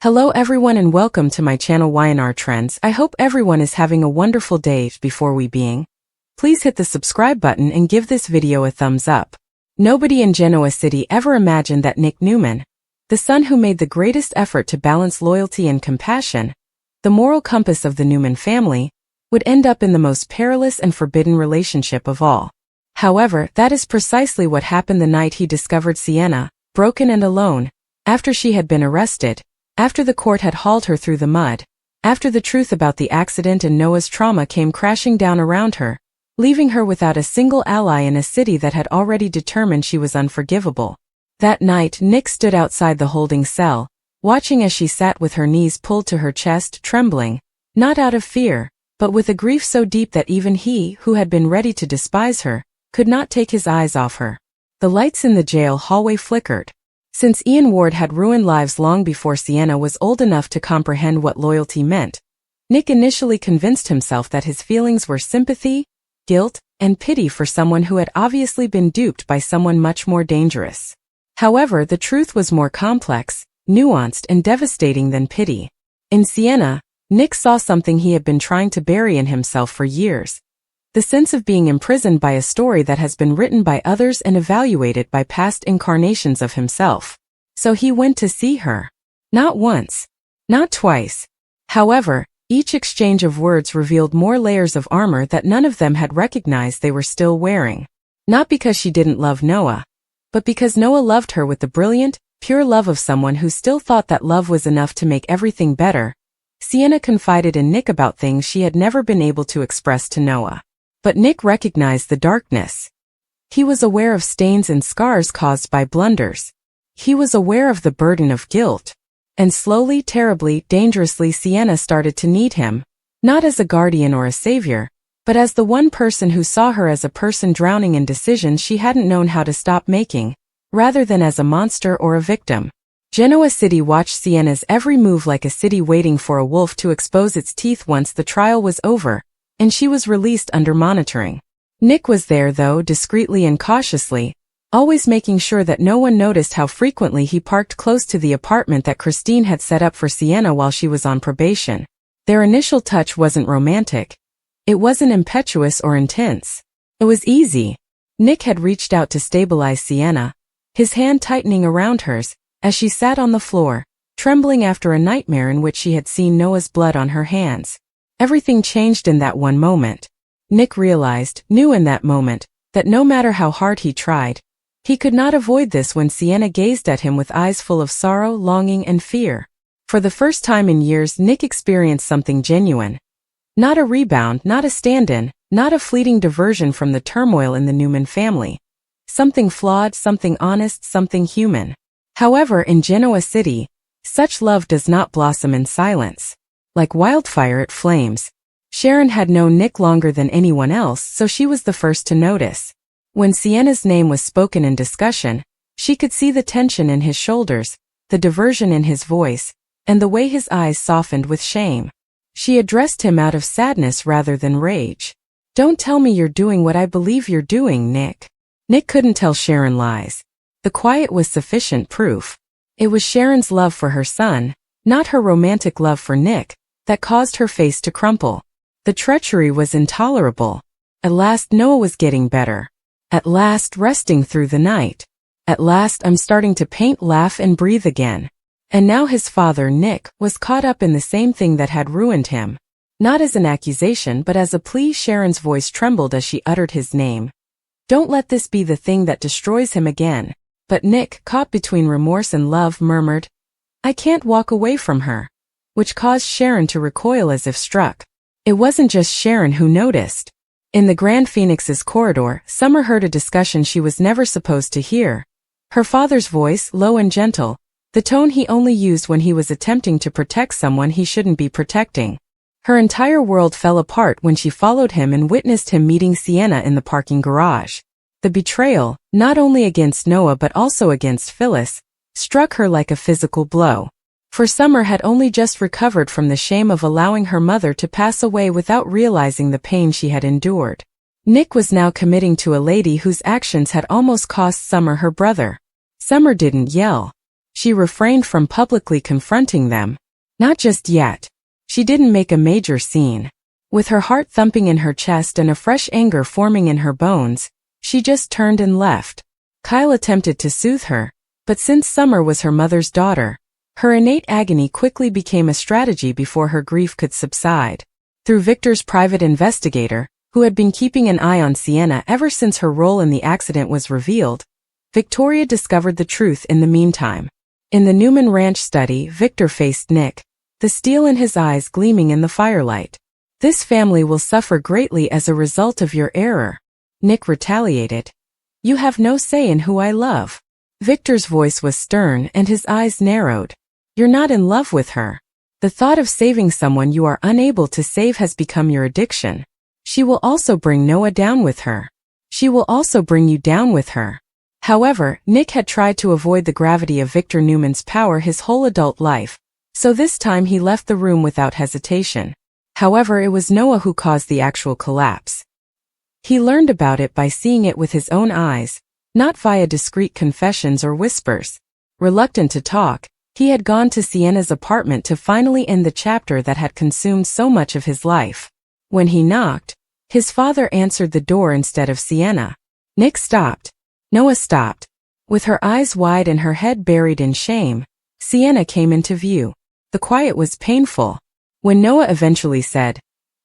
Hello everyone and welcome to my channel YNR Trends. I hope everyone is having a wonderful day. Before we begin, please hit the subscribe button and give this video a thumbs up. Nobody in Genoa City ever imagined that Nick Newman, the son who made the greatest effort to balance loyalty and compassion, the moral compass of the Newman family, would end up in the most perilous and forbidden relationship of all. However, that is precisely what happened the night he discovered Sienna, broken and alone, after she had been arrested. After the court had hauled her through the mud, after the truth about the accident and Noah's trauma came crashing down around her, leaving her without a single ally in a city that had already determined she was unforgivable. That night, Nick stood outside the holding cell, watching as she sat with her knees pulled to her chest, trembling, not out of fear, but with a grief so deep that even he, who had been ready to despise her, could not take his eyes off her. The lights in the jail hallway flickered. Since Ian Ward had ruined lives long before Sienna was old enough to comprehend what loyalty meant, Nick initially convinced himself that his feelings were sympathy, guilt, and pity for someone who had obviously been duped by someone much more dangerous. However, the truth was more complex, nuanced, and devastating than pity. In Sienna, Nick saw something he had been trying to bury in himself for years: the sense of being imprisoned by a story that has been written by others and evaluated by past incarnations of himself. So he went to see her. Not once. Not twice. However, each exchange of words revealed more layers of armor that none of them had recognized they were still wearing. Not because she didn't love Noah, but because Noah loved her with the brilliant, pure love of someone who still thought that love was enough to make everything better. Sienna confided in Nick about things she had never been able to express to Noah. But Nick recognized the darkness. He was aware of stains and scars caused by blunders. He was aware of the burden of guilt. And slowly, terribly, dangerously, Sienna started to need him, not as a guardian or a savior, but as the one person who saw her as a person drowning in decisions she hadn't known how to stop making, rather than as a monster or a victim. Genoa City watched Sienna's every move like a city waiting for a wolf to expose its teeth once the trial was over, and she was released under monitoring. Nick was there though, discreetly and cautiously, always making sure that no one noticed how frequently he parked close to the apartment that Christine had set up for Sienna while she was on probation. Their initial touch wasn't romantic. It wasn't impetuous or intense. It was easy. Nick had reached out to stabilize Sienna, his hand tightening around hers, as she sat on the floor, trembling after a nightmare in which she had seen Noah's blood on her hands. Everything changed in that one moment. Nick knew in that moment, that no matter how hard he tried, he could not avoid this when Sienna gazed at him with eyes full of sorrow, longing, and fear. For the first time in years, Nick experienced something genuine. Not a rebound, not a stand-in, not a fleeting diversion from the turmoil in the Newman family. Something flawed, something honest, something human. However, in Genoa City, such love does not blossom in silence. Like wildfire it flames. Sharon had known Nick longer than anyone else, so she was the first to notice. When Sienna's name was spoken in discussion, she could see the tension in his shoulders, the diversion in his voice, and the way his eyes softened with shame. She addressed him out of sadness rather than rage. "Don't tell me you're doing what I believe you're doing, Nick." Nick couldn't tell Sharon lies. The quiet was sufficient proof. It was Sharon's love for her son, not her romantic love for Nick, that caused her face to crumple. The treachery was intolerable. At last Noah was getting better. At last resting through the night. At last I'm starting to paint, laugh, and breathe again. And now his father, Nick, was caught up in the same thing that had ruined him. Not as an accusation but as a plea. Sharon's voice trembled as she uttered his name. "Don't let this be the thing that destroys him again." But Nick, caught between remorse and love, murmured, "I can't walk away from her," which caused Sharon to recoil as if struck. It wasn't just Sharon who noticed. In the Grand Phoenix's corridor, Summer heard a discussion she was never supposed to hear. Her father's voice, low and gentle, the tone he only used when he was attempting to protect someone he shouldn't be protecting. Her entire world fell apart when she followed him and witnessed him meeting Sienna in the parking garage. The betrayal, not only against Noah but also against Phyllis, struck her like a physical blow. For Summer had only just recovered from the shame of allowing her mother to pass away without realizing the pain she had endured. Nick was now committing to a lady whose actions had almost cost Summer her brother. Summer didn't yell. She refrained from publicly confronting them. Not just yet. She didn't make a major scene. With her heart thumping in her chest and a fresh anger forming in her bones, she just turned and left. Kyle attempted to soothe her, but since Summer was her mother's daughter, her innate agony quickly became a strategy before her grief could subside. Through Victor's private investigator, who had been keeping an eye on Sienna ever since her role in the accident was revealed, Victoria discovered the truth in the meantime. In the Newman Ranch study, Victor faced Nick, the steel in his eyes gleaming in the firelight. "This family will suffer greatly as a result of your error," Nick retaliated. "You have no say in who I love." Victor's voice was stern and his eyes narrowed. "You're not in love with her. The thought of saving someone you are unable to save has become your addiction. She will also bring Noah down with her. She will also bring you down with her." However, Nick had tried to avoid the gravity of Victor Newman's power his whole adult life, so this time he left the room without hesitation. However, it was Noah who caused the actual collapse. He learned about it by seeing it with his own eyes, not via discreet confessions or whispers. Reluctant to talk, he had gone to Sienna's apartment to finally end the chapter that had consumed so much of his life. When he knocked, his father answered the door instead of Sienna. Nick stopped. Noah stopped. With her eyes wide and her head buried in shame, Sienna came into view. The quiet was painful. When Noah eventually said,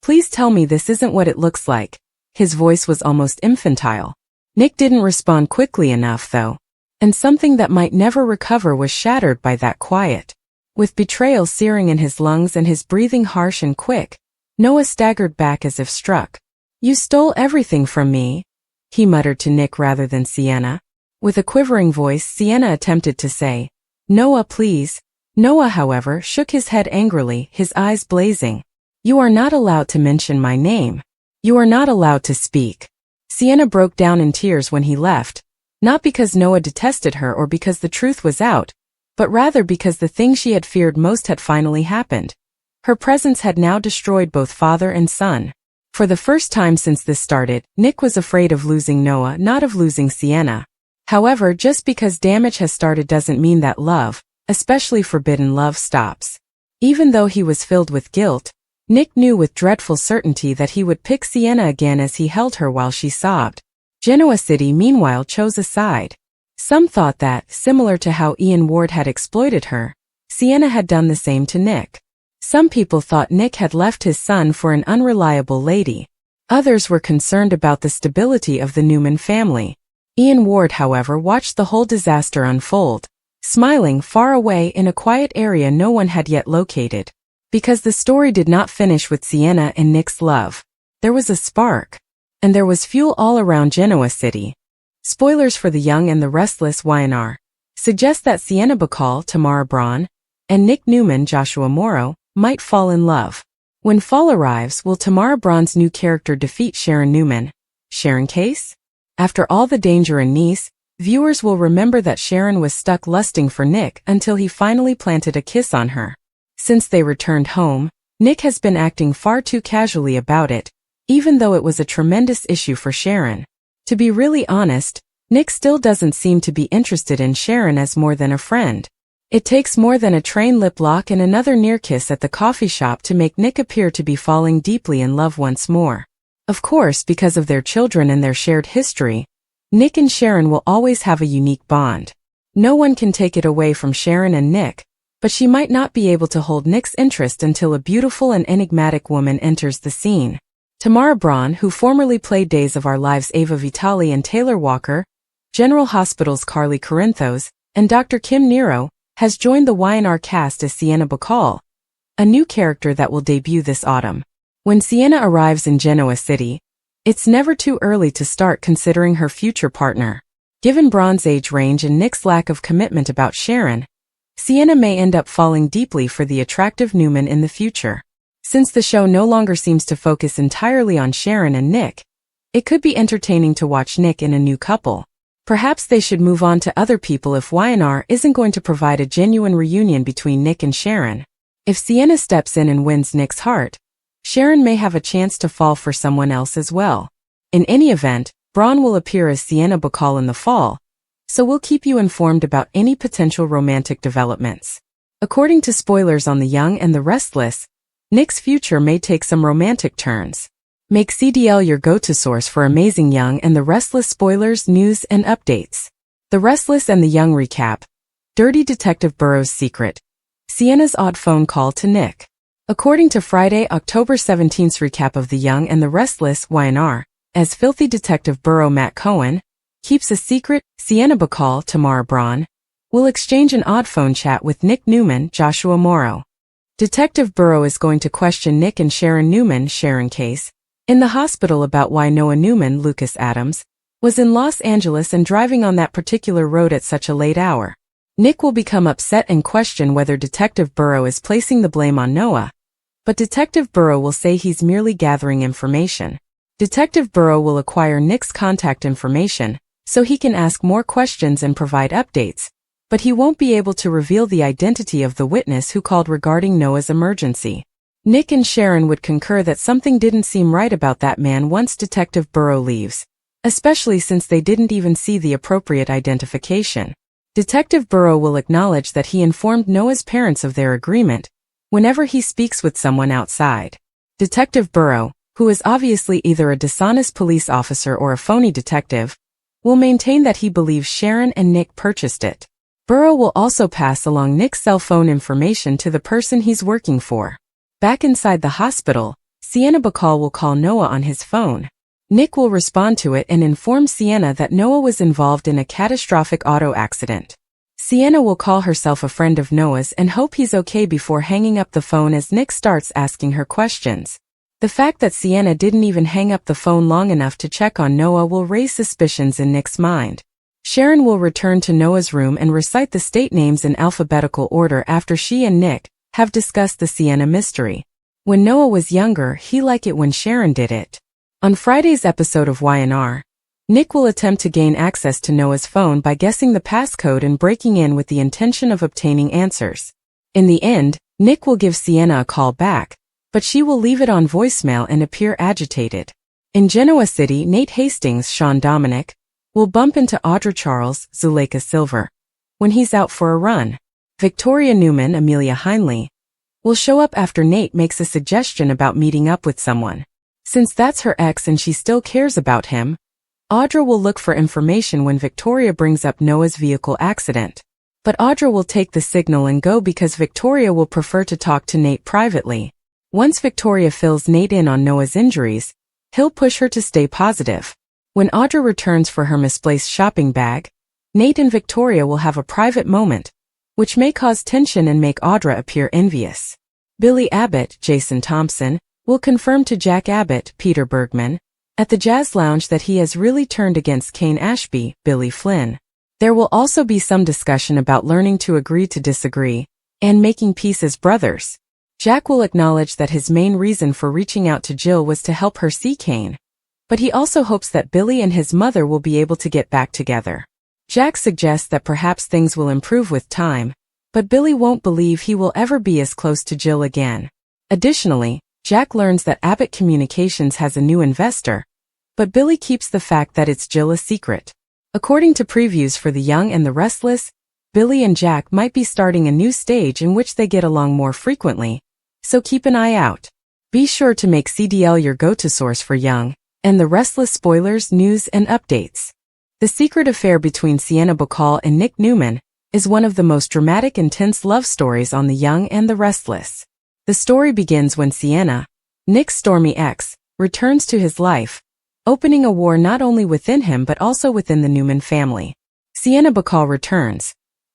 "Please tell me this isn't what it looks like," his voice was almost infantile. Nick didn't respond quickly enough though, and something that might never recover was shattered by that quiet. With betrayal searing in his lungs and his breathing harsh and quick, Noah staggered back as if struck. "You stole everything from me," he muttered to Nick rather than Sienna. With a quivering voice, Sienna attempted to say, "Noah, please." Noah, however, shook his head angrily, his eyes blazing. "You are not allowed to mention my name. You are not allowed to speak." Sienna broke down in tears when he left, not because Noah detested her or because the truth was out, but rather because the thing she had feared most had finally happened. Her presence had now destroyed both father and son. For the first time since this started, Nick was afraid of losing Noah, not of losing Sienna. However, just because damage has started doesn't mean that love, especially forbidden love, stops. Even though he was filled with guilt, Nick knew with dreadful certainty that he would pick Sienna again as he held her while she sobbed. Genoa City meanwhile chose a side. Some thought that, similar to how Ian Ward had exploited her, Sienna had done the same to Nick. Some people thought Nick had left his son for an unreliable lady. Others were concerned about the stability of the Newman family. Ian Ward, however, watched the whole disaster unfold, smiling far away in a quiet area no one had yet located. Because the story did not finish with Sienna and Nick's love. There was a spark. And there was fuel all around Genoa City. Spoilers for The Young and the Restless YNR suggest that Sienna Bacall, Tamara Braun, and Nick Newman, Joshua Morrow, might fall in love. When fall arrives, will Tamara Braun's new character defeat Sharon Newman? Sharon Case? After all the danger in Nice, viewers will remember that Sharon was stuck lusting for Nick until he finally planted a kiss on her. Since they returned home, Nick has been acting far too casually about it, even though it was a tremendous issue for Sharon. To be really honest, Nick still doesn't seem to be interested in Sharon as more than a friend. It takes more than a train lip lock and another near kiss at the coffee shop to make Nick appear to be falling deeply in love once more. Of course, because of their children and their shared history, Nick and Sharon will always have a unique bond. No one can take it away from Sharon and Nick, but she might not be able to hold Nick's interest until a beautiful and enigmatic woman enters the scene. Tamara Braun, who formerly played Days of Our Lives' Ava Vitale and Taylor Walker, General Hospital's Carly Corinthos, and Dr. Kim Nero, has joined the YNR cast as Sienna Bacall, a new character that will debut this autumn. When Sienna arrives in Genoa City, it's never too early to start considering her future partner. Given Braun's age range and Nick's lack of commitment about Sharon, Sienna may end up falling deeply for the attractive Newman in the future. Since the show no longer seems to focus entirely on Sharon and Nick, it could be entertaining to watch Nick in a new couple. Perhaps they should move on to other people if YNR isn't going to provide a genuine reunion between Nick and Sharon. If Sienna steps in and wins Nick's heart, Sharon may have a chance to fall for someone else as well. In any event, Braun will appear as Sienna Bacall in the fall, so we'll keep you informed about any potential romantic developments. According to spoilers on The Young and the Restless, Nick's future may take some romantic turns. Make CDL your go-to source for amazing Young and the Restless spoilers, news, and updates. The Restless and the Young recap. Dirty Detective Burrow's secret. Sienna's odd phone call to Nick. According to Friday, October 17th's recap of The Young and the Restless YNR, as filthy Detective Burrow Matt Cohen keeps a secret, Sienna Bacall, Tamara Braun, will exchange an odd phone chat with Nick Newman, Joshua Morrow. Detective Burrow is going to question Nick and Sharon Newman, Sharon case, in the hospital about why Noah Newman, Lucas Adams, was in Los Angeles and driving on that particular road at such a late hour. Nick will become upset and question whether Detective Burrow is placing the blame on Noah, but Detective Burrow will say he's merely gathering information. Detective Burrow will acquire Nick's contact information, so he can ask more questions and provide updates, but he won't be able to reveal the identity of the witness who called regarding Noah's emergency. Nick and Sharon would concur that something didn't seem right about that man once Detective Burrow leaves, especially since they didn't even see the appropriate identification. Detective Burrow will acknowledge that he informed Noah's parents of their agreement whenever he speaks with someone outside. Detective Burrow, who is obviously either a dishonest police officer or a phony detective, will maintain that he believes Sharon and Nick purchased it. Burrow will also pass along Nick's cell phone information to the person he's working for. Back inside the hospital, Sienna Bacall will call Noah on his phone. Nick will respond to it and inform Sienna that Noah was involved in a catastrophic auto accident. Sienna will call herself a friend of Noah's and hope he's okay before hanging up the phone as Nick starts asking her questions. The fact that Sienna didn't even hang up the phone long enough to check on Noah will raise suspicions in Nick's mind. Sharon will return to Noah's room and recite the state names in alphabetical order after she and Nick have discussed the Sienna mystery. When Noah was younger, he liked it when Sharon did it. On Friday's episode of YNR, Nick will attempt to gain access to Noah's phone by guessing the passcode and breaking in with the intention of obtaining answers. In the end, Nick will give Sienna a call back, but she will leave it on voicemail and appear agitated. In Genoa City, Nate Hastings, Sean Dominic, will bump into Audra Charles, Zuleika Silver, when he's out for a run. Victoria Newman, Amelia Heinley, will show up after Nate makes a suggestion about meeting up with someone. Since that's her ex and she still cares about him, Audra will look for information when Victoria brings up Noah's vehicle accident. But Audra will take the signal and go because Victoria will prefer to talk to Nate privately. Once Victoria fills Nate in on Noah's injuries, he'll push her to stay positive. When Audra returns for her misplaced shopping bag, Nate and Victoria will have a private moment, which may cause tension and make Audra appear envious. Billy Abbott, Jason Thompson, will confirm to Jack Abbott, Peter Bergman, at the Jazz Lounge that he has really turned against Kane Ashby, Billy Flynn. There will also be some discussion about learning to agree to disagree, and making peace as brothers. Jack will acknowledge that his main reason for reaching out to Jill was to help her see Kane, but he also hopes that Billy and his mother will be able to get back together. Jack suggests that perhaps things will improve with time, but Billy won't believe he will ever be as close to Jill again. Additionally, Jack learns that Abbott Communications has a new investor, but Billy keeps the fact that it's Jill a secret. According to previews for The Young and the Restless, Billy and Jack might be starting a new stage in which they get along more frequently, so keep an eye out. Be sure to make CDL your go-to source for Young and the Restless spoilers, news, and updates. The secret affair between Sienna Bacall and Nick Newman is one of the most dramatic and tense love stories on The Young and the Restless. The story begins when Sienna, Nick's stormy ex, returns to his life, opening a war not only within him but also within the Newman family. Sienna Bacall returns.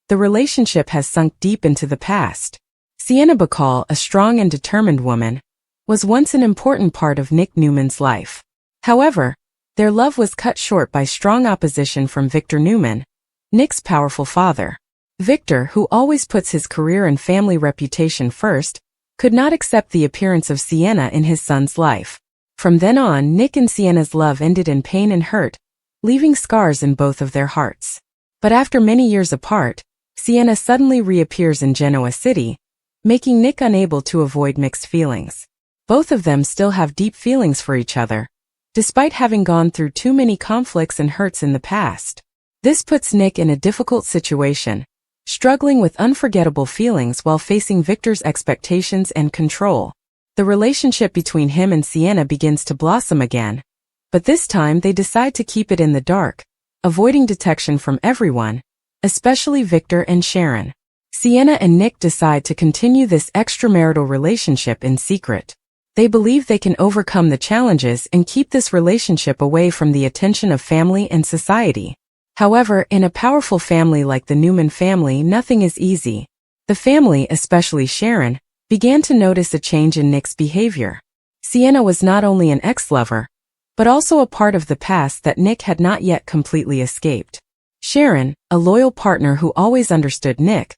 The relationship has sunk deep into the past. Sienna Bacall, a strong and determined woman, was once an important part of Nick Newman's life. However, their love was cut short by strong opposition from Victor Newman, Nick's powerful father. Victor, who always puts his career and family reputation first, could not accept the appearance of Sienna in his son's life. From then on, Nick and Sienna's love ended in pain and hurt, leaving scars in both of their hearts. But after many years apart, Sienna suddenly reappears in Genoa City, making Nick unable to avoid mixed feelings. Both of them still have deep feelings for each other, despite having gone through too many conflicts and hurts in the past. This puts Nick in a difficult situation, struggling with unforgettable feelings while facing Victor's expectations and control. The relationship between him and Sienna begins to blossom again, but this time they decide to keep it in the dark, avoiding detection from everyone, especially Victor and Sharon. Sienna and Nick decide to continue this extramarital relationship in secret. They believe they can overcome the challenges and keep this relationship away from the attention of family and society. However, in a powerful family like the Newman family, nothing is easy. The family, especially Sharon, began to notice a change in Nick's behavior. Sienna was not only an ex-lover, but also a part of the past that Nick had not yet completely escaped. Sharon, a loyal partner who always understood Nick,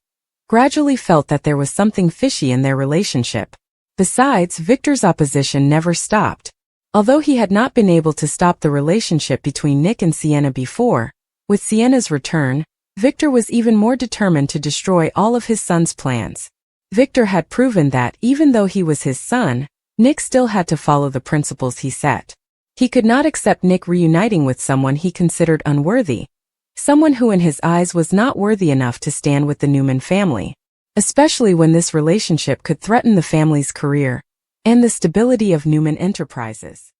gradually felt that there was something fishy in their relationship. Besides, Victor's opposition never stopped. Although he had not been able to stop the relationship between Nick and Sienna before, with Sienna's return, Victor was even more determined to destroy all of his son's plans. Victor had proven that even though he was his son, Nick still had to follow the principles he set. He could not accept Nick reuniting with someone he considered unworthy, someone who in his eyes was not worthy enough to stand with the Newman family, especially when this relationship could threaten the family's career and the stability of Newman Enterprises.